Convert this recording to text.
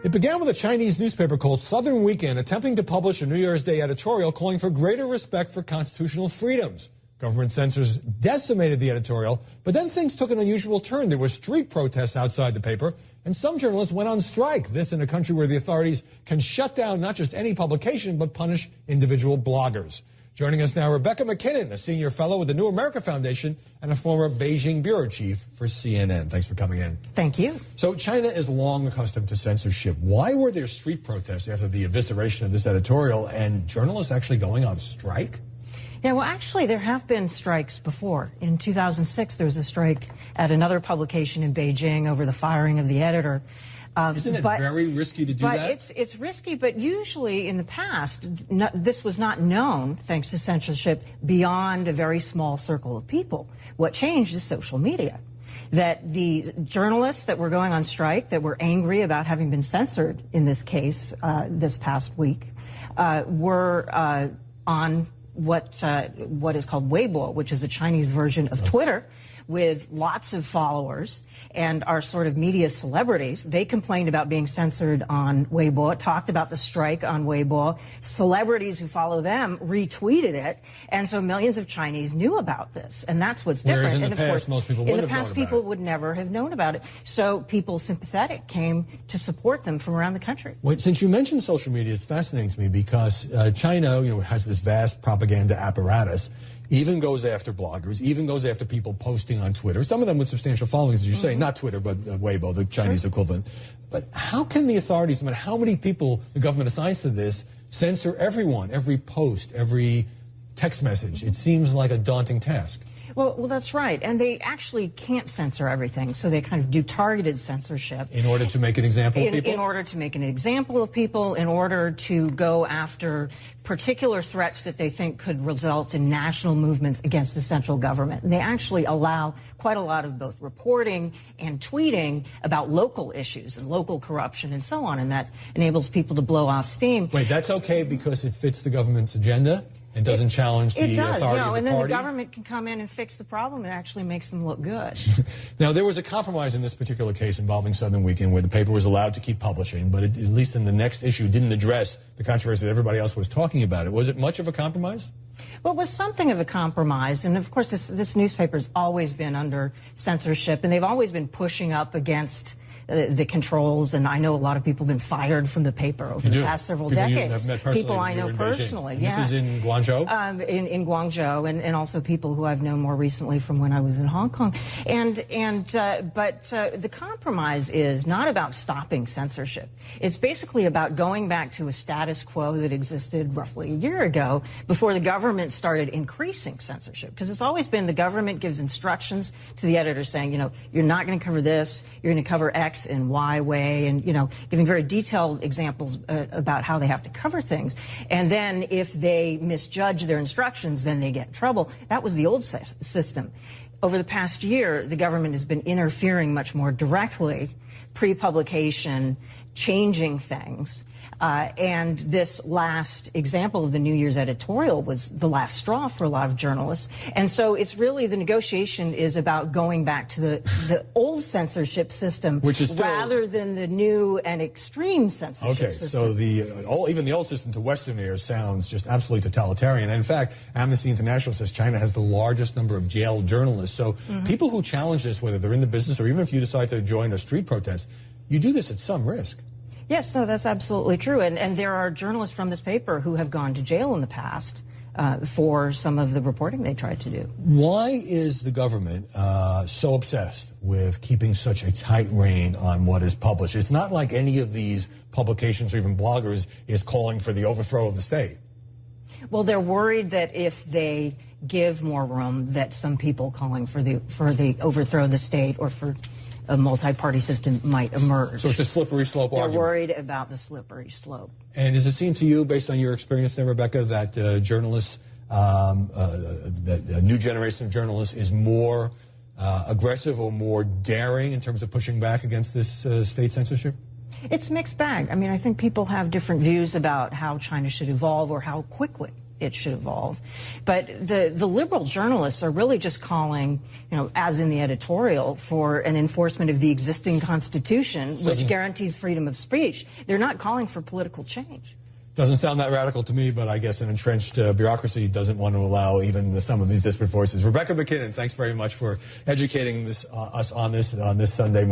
It began with a Chinese newspaper called Southern Weekend attempting to publish a New Year's Day editorial calling for greater respect for constitutional freedoms. Government censors decimated the editorial, but then things took an unusual turn. There were street protests outside the paper, and some journalists went on strike. This in a country where the authorities can shut down not just any publication, but punish individual bloggers. Joining us now, Rebecca McKinnon, a senior fellow with the New America Foundation and a former Beijing bureau chief for CNN. Thanks for coming in. Thank you. So China is long accustomed to censorship. Why were there street protests after the evisceration of this editorial and journalists actually going on strike? Yeah, well, actually, there have been strikes before. In 2006, there was a strike at another publication in Beijing over the firing of the editor. Isn't it very risky to do that? It's risky, but usually in the past, this was not known, thanks to censorship, beyond a very small circle of people. What changed is social media. That the journalists that were going on strike, that were angry about having been censored in this case this past week, were on what is called Weibo, which is a Chinese version of Twitter, with lots of followers and are sort of media celebrities. They complained about being censored on Weibo, talked about the strike on Weibo. Celebrities who follow them retweeted it, and so millions of Chinese knew about this, and that's what's different. Whereas in the past, most people wouldn't have known about it. In the past, people would never have known about it. So people sympathetic came to support them from around the country. Well, since you mentioned social media, it's fascinating to me because China, has this vast propaganda apparatus. Even goes after bloggers, even goes after people posting on Twitter, some of them with substantial followings, as you say, not Twitter, but Weibo, the Chinese equivalent. But how can the authorities, no matter how many people the government assigns to this, censor everyone, every post, every text message? It seems like a daunting task. Well, that's right. And they actually can't censor everything, so they kind of do targeted censorship. In order to make an example of people? In order to make an example of people, in order to go after particular threats that they think could result in national movements against the central government. And they actually allow quite a lot of both reporting and tweeting about local issues and local corruption and so on, and that enables people to blow off steam. Wait, that's okay because it fits the government's agenda? And doesn't challenge the authority of the party? And then the government can come in and fix the problem. It actually makes them look good. Now, there was a compromise in this particular case involving Southern Weekend where the paper was allowed to keep publishing, but at least in the next issue didn't address the controversy that everybody else was talking about. Was it much of a compromise? Well, it was something of a compromise. And, of course, this newspaper's always been under censorship, and they've always been pushing up against the controls, and I know a lot of people have been fired from the paper over the past several decades. People I know personally. Yeah. This is in Guangzhou? In Guangzhou, and also people who I've known more recently from when I was in Hong Kong. But the compromise is not about stopping censorship. It's basically about going back to a status quo that existed roughly a year ago before the government started increasing censorship. Because it's always been the government gives instructions to the editor saying, you're not going to cover this, you're going to cover X and Y way, and giving very detailed examples about how they have to cover things. And then if they misjudge their instructions, then they get in trouble. That was the old system. Over the past year, the government has been interfering much more directly, pre-publication, changing things. And this last example of the New Year's editorial was the last straw for a lot of journalists. And so it's really, the negotiation is about going back to the old censorship system, which is still, rather than the new and extreme censorship system. Okay, so even the old system to Western ears sounds just absolutely totalitarian. And in fact, Amnesty International says China has the largest number of jailed journalists. So people who challenge this, whether they're in the business or even if you decide to join a street protest, you do this at some risk. Yes, no, that's absolutely true. And there are journalists from this paper who have gone to jail in the past for some of the reporting they tried to do. Why is the government so obsessed with keeping such a tight rein on what is published? It's not like any of these publications or even bloggers is calling for the overthrow of the state. Well, they're worried that if they give more room, that some people calling for the overthrow of the state or for a multi-party system might emerge. So it's a slippery slope argument. They're worried about the slippery slope. And does it seem to you, based on your experience there, Rebecca, that journalists, the new generation of journalists is more aggressive or more daring in terms of pushing back against this state censorship? It's a mixed bag. I mean, I think people have different views about how China should evolve or how quickly it should evolve. But the liberal journalists are really just calling, as in the editorial, for an enforcement of the existing Constitution, which guarantees freedom of speech. They're not calling for political change. Doesn't sound that radical to me, but I guess an entrenched bureaucracy doesn't want to allow even some of these disparate voices. Rebecca McKinnon, thanks very much for educating us on this Sunday morning.